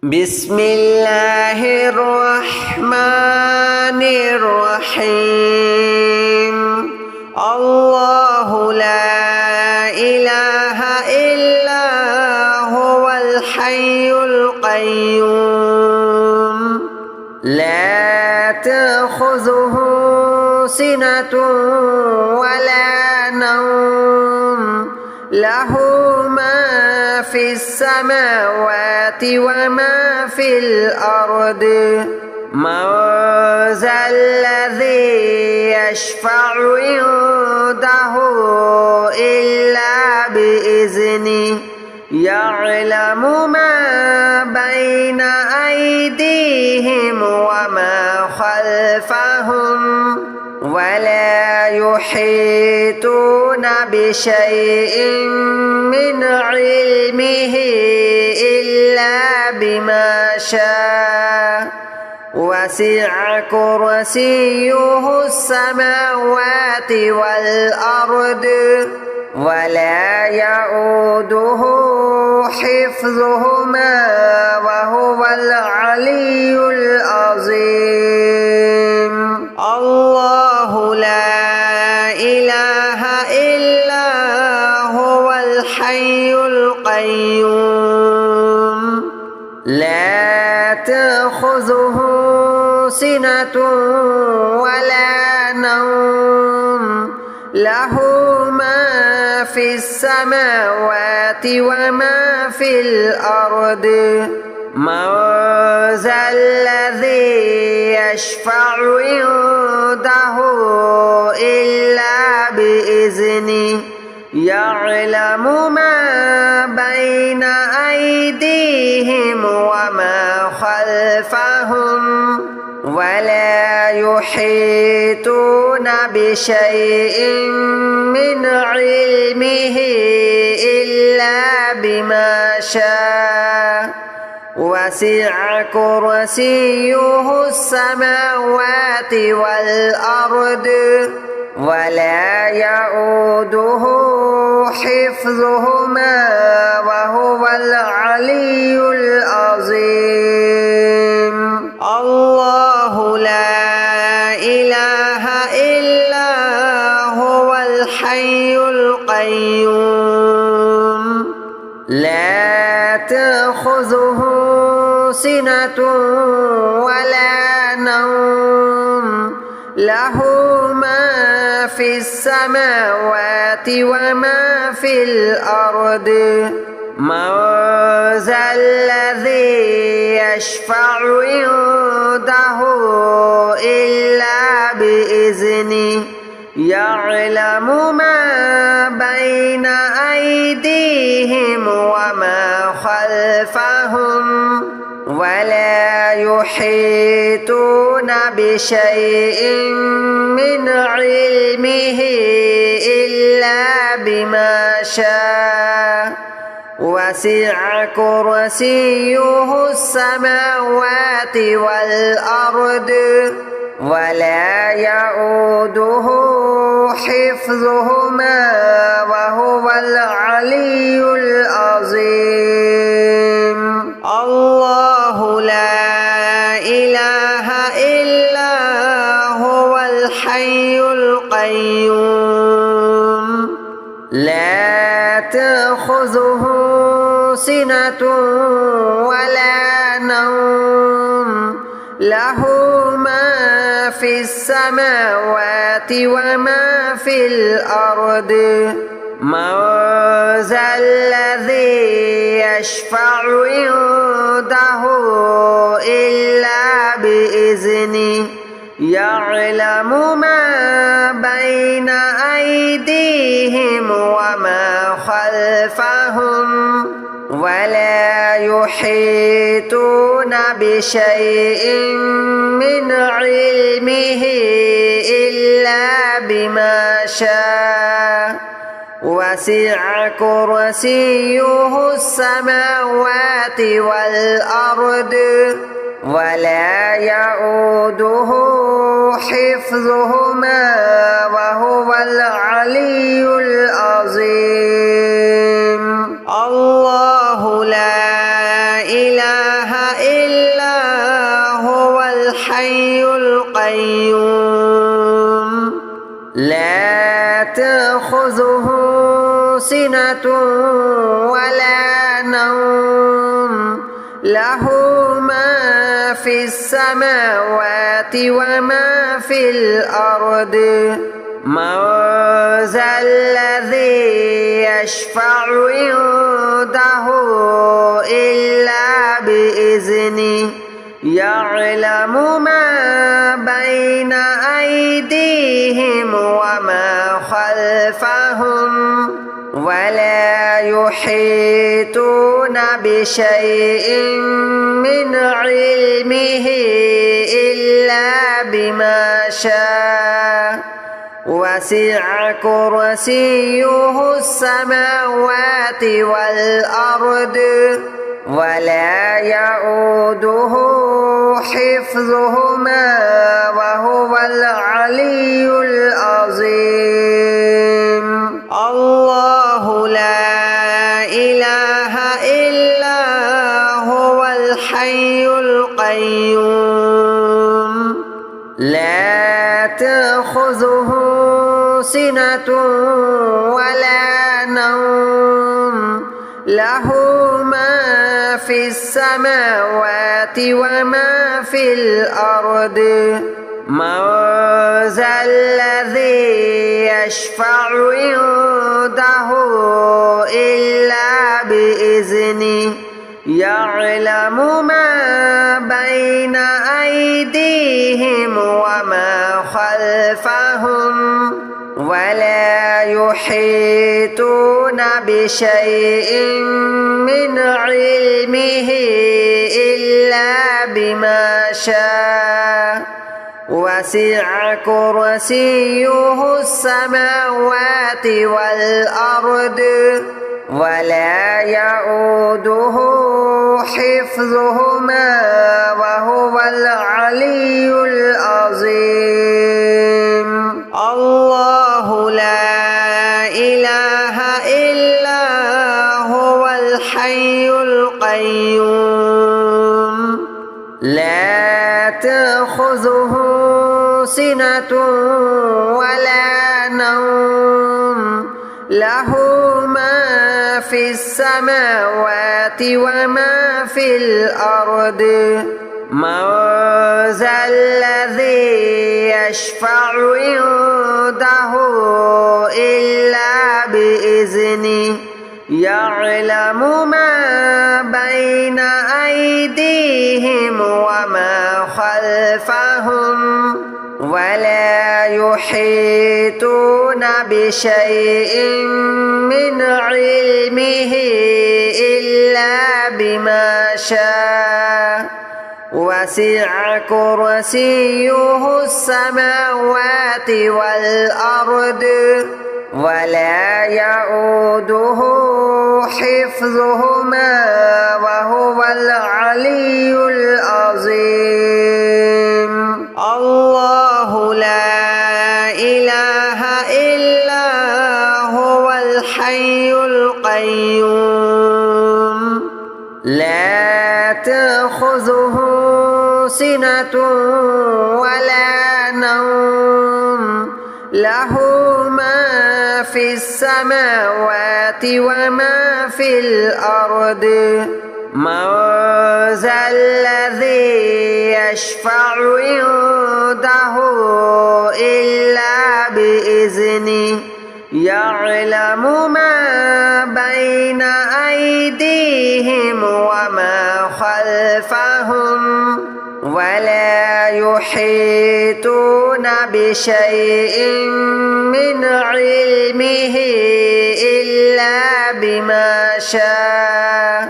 بسم الله الرحمن الرحيم الله لا إله إلا هو الحي القيوم لا تأخذه سنة ولا نوم له ما في السماوات وما في الأرض من ذا الذي يشفع عنده إلا بإذنه يعلم ما بين أيديهم وما خلفهم ولا يحيطون بشيء من علمه إلا بما شاء وسع كرسيه السماوات والأرض ولا يؤوده حفظهما وهو العلي العظيم الله لا إله إلا هو الحي القيوم لا تأخذه سنة ولا نوم له ما في السماوات وما في الأرض من ذا الذي يشفع عنده إلا بإذنه يعلم ما بين أيديهم وما خلفهم ولا يحيطون بشيء من علمه إلا بما شاء وسع كرسيه السماوات والأرض ولا يؤوده حفظهما وهو العلي العظيم الله لا إله إلا هو الحي القيوم لا تأخذه سنة ولا نوم له ما في السماوات وما في الأرض من ذا الذي يشفع عنده إلا بإذنه يعلم ما بين أيديهم وما خلفهم ولا يحيطون بشيء من علمه إلا بما شاء وسع كرسيه السماوات والأرض ولا يؤوده حفظهما وهو العلي العظيم الله لا إله إلا هو الحي القيوم لا تأخذه سنة ولا نوم له ما في السماوات وما في الأرض من ذا الذي يشفع عنده إلا بإذنه يعلم ما بين أيديهم وما خلفهم ولا يحيطون بشيء من علمه إلا بما شاء وسع كرسيه السماوات والأرض ولا يؤوده حفظهما وهو العلي العظيم الله لا إله سنة ولا نوم له ما في السماوات وما في الأرض من ذا الذي يشفع عنده إلا بإذنه يعلم ما بين أيديهم وما خلفهم ولا يحيطون بشيء من علمه إلا بما شاء وسع كرسيه السماوات والأرض ولا يؤوده حفظهما وهو العلي العظيم الله لا إله إلا هو الحي القيوم لا تأخذه سنة ولا نوم له ما في السماوات وما في الأرض من ذا الذي يشفع عنده إلا بإذنه يعلم ما بين أيديهم وما خلفهم ولا يحيطون بشيء من علمه إلا بما شاء وسع كرسيه السماوات والأرض ولا يؤوده حفظهما وهو العلي العظيم الله لا إله إلا هو الحي القيوم لا تأخذه سنة ولا نوم له ما في السماوات وما في الأرض من ذا الذي يشفع عنده إلا بإذنه يعلم ما بين أيديهم وما خلفهم ولا يحيطون بشيء من علمه إلا بما شاء وسع كرسيه السماوات والأرض ولا يؤوده حفظهما وهو العلي العظيم الله لا إله إلا هو الحي القيوم لا تأخذه سنة ولا نوم له ما في السماوات وما في الأرض من ذا الذي يشفع عنده إلا بإذنه يعلم ما بين أيديهم وما خلفهم ولا يحيطون بشيء من علمه إلا بما شاء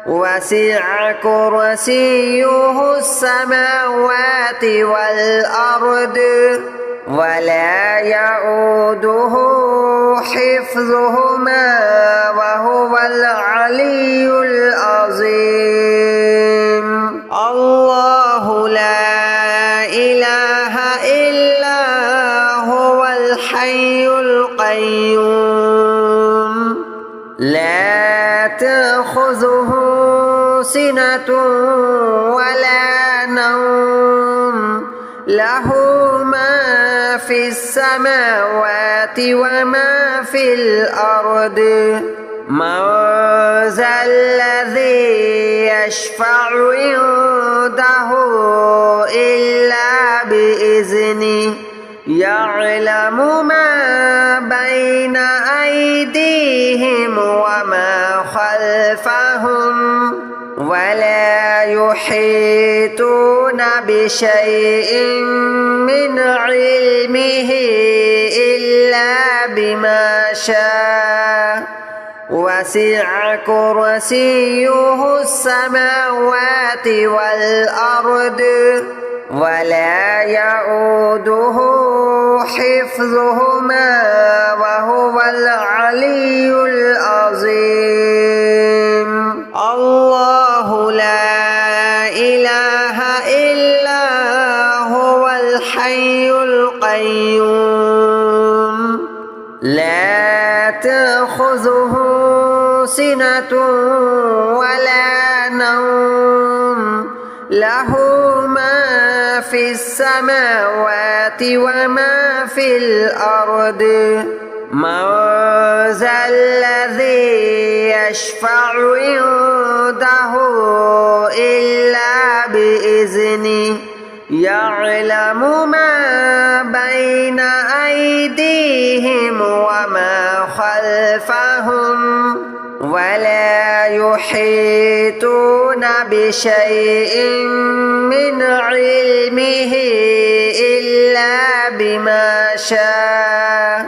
وسع كرسيه السماوات والأرض ولا يؤوده حفظهما وهو العلي العظيم الله لا إله إلا هو الحي القيوم لا تأخذه سنة ولا نوم له ما في السماوات وما في الأرض من ذا الذي يشفع عنده إلا بإذنه يعلم ما بين أيديهم وما خلفهم ولا يحيطون بشيء من علمه إلا بما شاء وسع كرسيه السماوات والأرض ولا يؤوده حفظهما وهو العلي العظيم الله لا إله إلا هو الحي القيوم لا تأخذه سنة ولا نوم له ما في السماوات وما في الأرض من ذا الذي يشفع عنده إلا بإذنه يعلم ما بين أيديهم وما خلفهم ولا يحيطون بشيء من علمه إلا بما شاء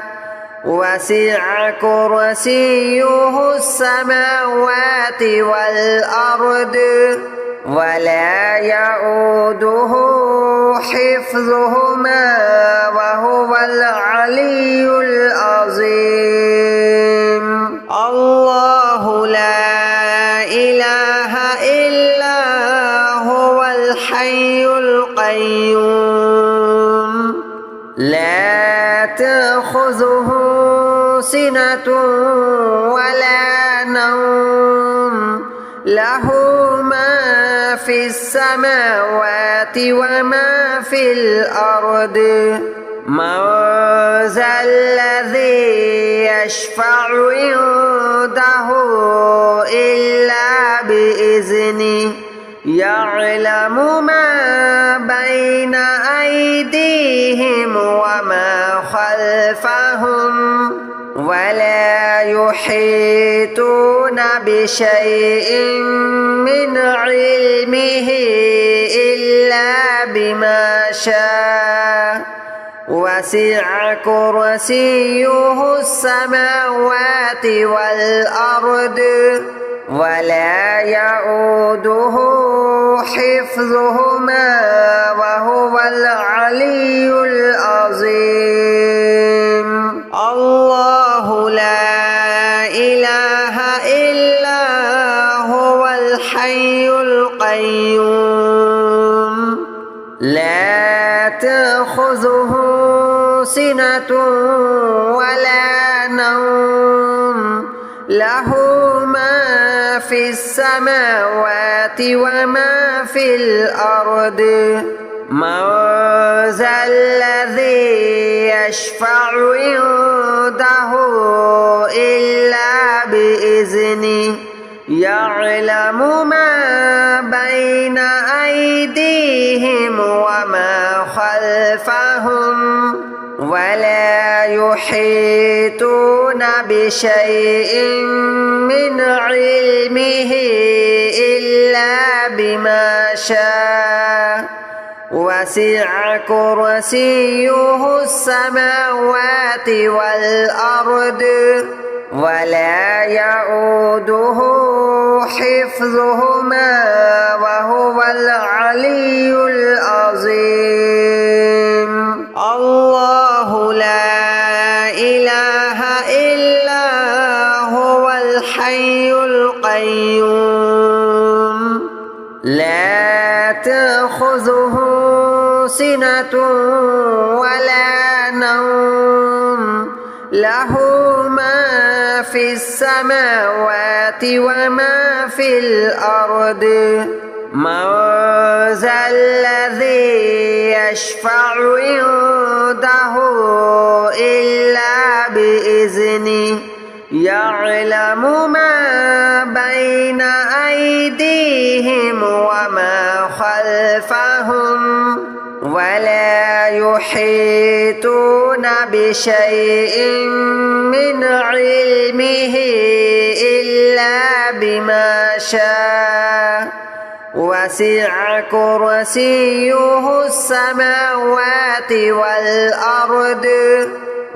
وسع كرسيه السماوات والأرض ولا يؤوده حفظهما وهو العلي العظيم الله لا إله إلا هو الحي القيوم لا تأخذه سنة ولا نوم له ما في السماوات وما في الأرض من ذا الذي يشفع عنده إلا بإذنه يعلم ما بين أيديهم وما خلفهم ولا يحيطون بشيء من علمه إلا بما شاء وسع كرسيه السماوات والأرض ولا يؤوده حفظهما وهو العلي العظيم الله لا إله إلا هو الحي القيوم لا تأخذه سنة ولا نوم له ما في السماوات وما في الأرض من ذا الذي يشفع عنده إلا بإذنه يعلم ما بين أيديهم وما خلفهم ولا يحيطون بشيء من علمه إلا بما شاء وسع كرسيه السماوات والأرض ولا يؤوده حفظهما وهو العلي العظيم الله لا إله إلا هو الحي القيوم لا تأخذه سنة ولا نوم له ما في السماوات وما في الأرض من ذا الذي يشفع عنده إلا بإذنه يعلم ما بين أيديهم وما خلفهم ولا يحيطون بشيء من علمه إلا بما شاء وسع كرسيه السماوات والأرض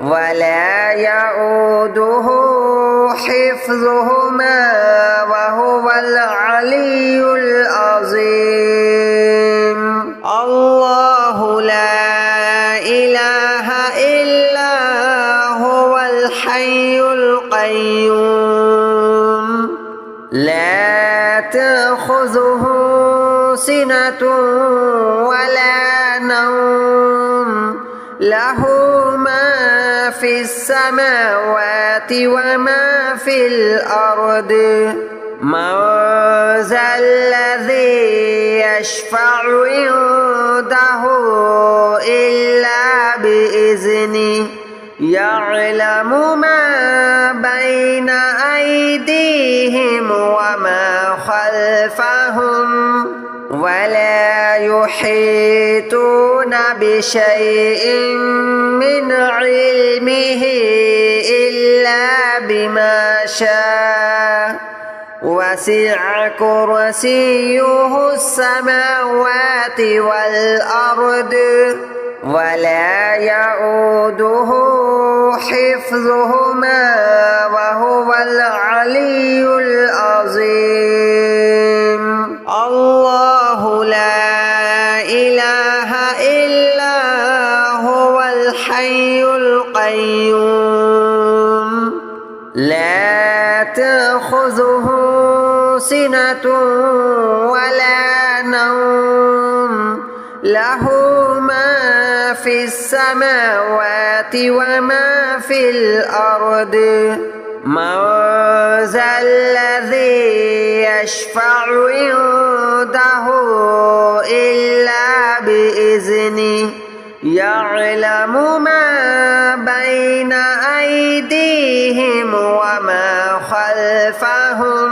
ولا يؤوده حفظهما وهو العلي العظيم الله لا إله إلا هو الحي القيوم لا تأخذه سنة ولا نوم له ما في السماوات وما في الأرض من ذا الذي يشفع عنده إلا بإذنه يعلم ما بين أيديهم وما خلفهم ولا يحيطون بشيء من علمه إلا بما شاء وسع كرسيه السماوات والأرض ولا يؤوده حفظهما وهو العلي العظيم الله لا إله إلا هو الحي القيوم لا تأخذه سنة ولا نوم له ما في السماوات وما في الأرض من ذا الذي يشفع عنده إلا بإذنه يعلم ما بين أيديهم وما خلفهم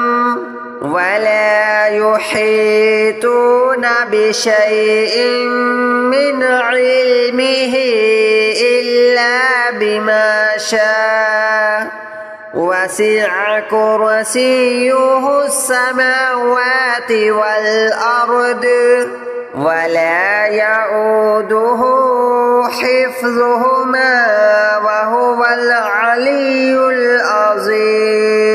ولا يحيطون بشيء من علمه إلا بما شاء وسع كرسيه السماوات والأرض ولا يؤوده حفظهما وهو العلي العظيم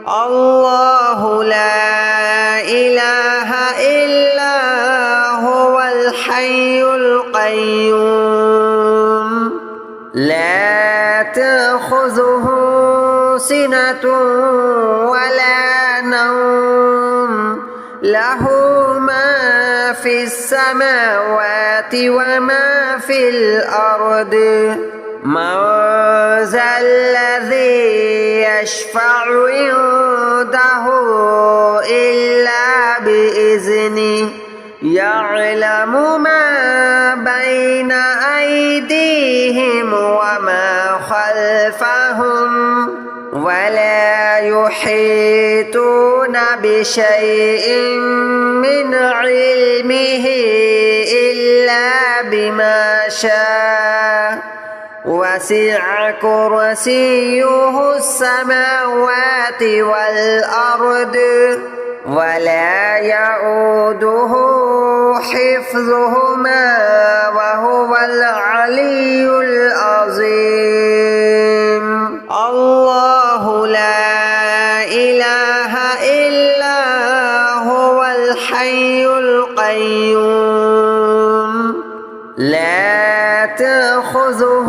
الله لا إله إلا هو الحي القيوم لا تأخذه سنة ولا نوم له ما في السماوات وما في الأرض من ذا الذي يشفع عنده إلا بإذنه يعلم ما بين أيديهم وما خلفهم ولا يحيطون بشيء من علمه إلا بما شاء وسع كرسيه السماوات والأرض ولا يؤوده حفظهما وهو العلي العظيم الله لا إله إلا هو الحي القيوم لا تأخذه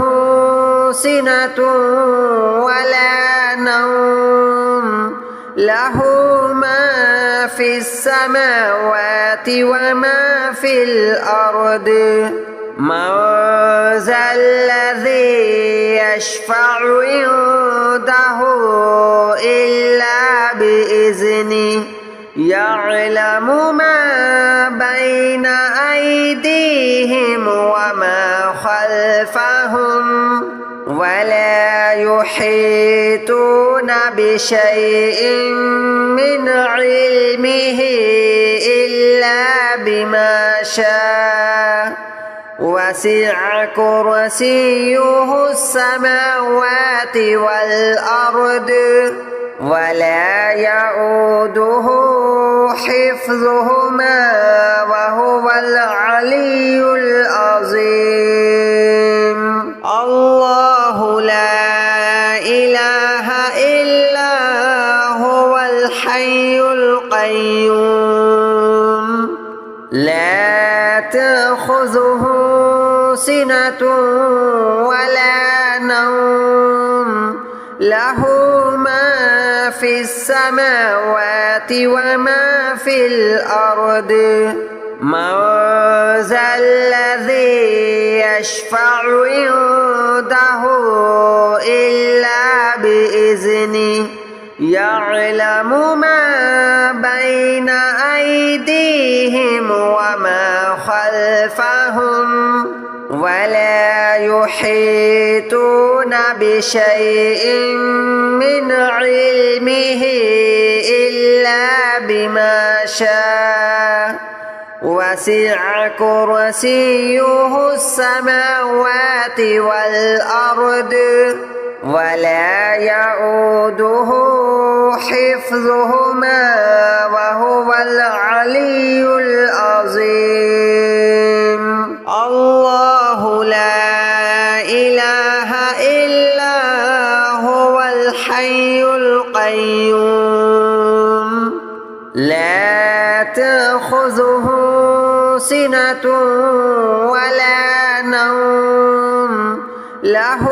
سنة ولا نوم له ما في السماوات وما في الأرض من ذا الذي يشفع عنده إلا بإذنه يعلم ما بين أيديهم وما خلفهم ولا يحيطون بشيء من علمه إلا بما شاء وسع كرسيه السماوات والأرض ولا يؤوده حفظهما وهو العلي العظيم الله لا إله إلا هو الحي القيوم لا تأخذه سنة ولا نوم له ما في السماوات وما في الأرض من ذا الذي يشفع عنده إلا بإذنه يعلم ما بين أيديهم وما خلفهم ولا يحيطون بشيء من علمه إلا بما شاء وسع كرسيه السماوات والأرض ولا يؤوده حفظهما وهو العلي العظيم الله لا إله إلا هو الحي القيوم لا تأخذه سنة ولا نوم له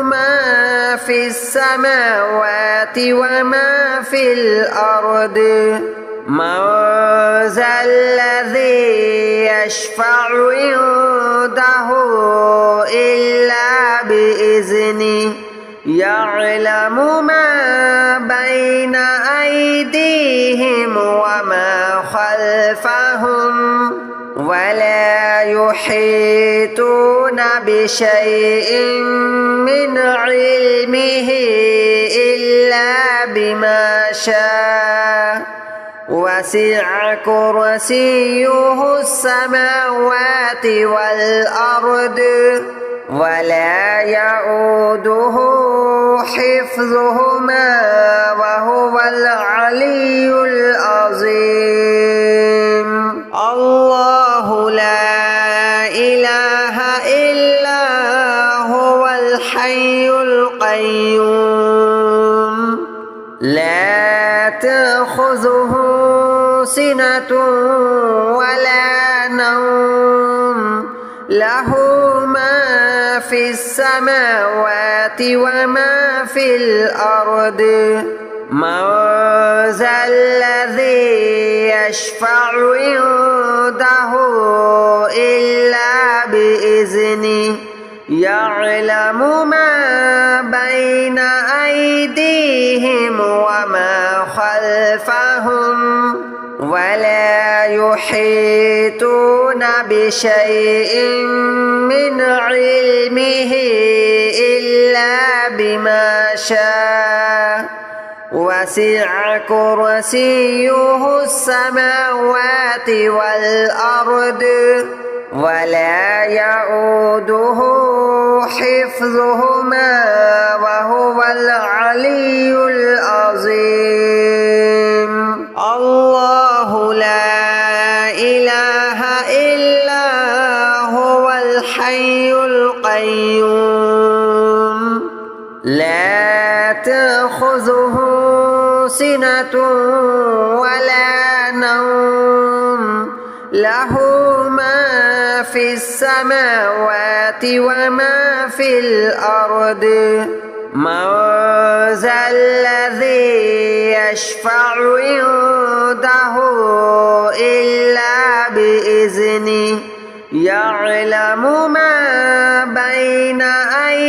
ما في السماوات وما في الأرض من ذا الذي يشفع عنده إلا بإذنه يعلم ما بين أيديهم وما خلفهم ولا يحيطون بشيء من علمه إلا بما شاء وسع كرسيه السماوات والأرض ولا يؤوده حفظهما وهو العلي العظيم الله لا إله إلا هو الحي القيوم لا تأخذه سنة ولا نوم له ما في السماوات وما في الأرض من ذا الذي يشفع عنده إلا بإذنه يعلم ما بين أيديهم وما خلفهم ولا يحيطون بشيء من علمه إلا بما شاء وسع كرسيه السماوات والأرض ولا يؤوده حفظهما وهو العلي العظيم الله لا إله إلا هو الحي القيوم لا تأخذه سنة ولا نوم له ما في السماوات وما في الأرض من ذا الذي يشفع عنده إلا بإذنه يعلم ما بين أيديهم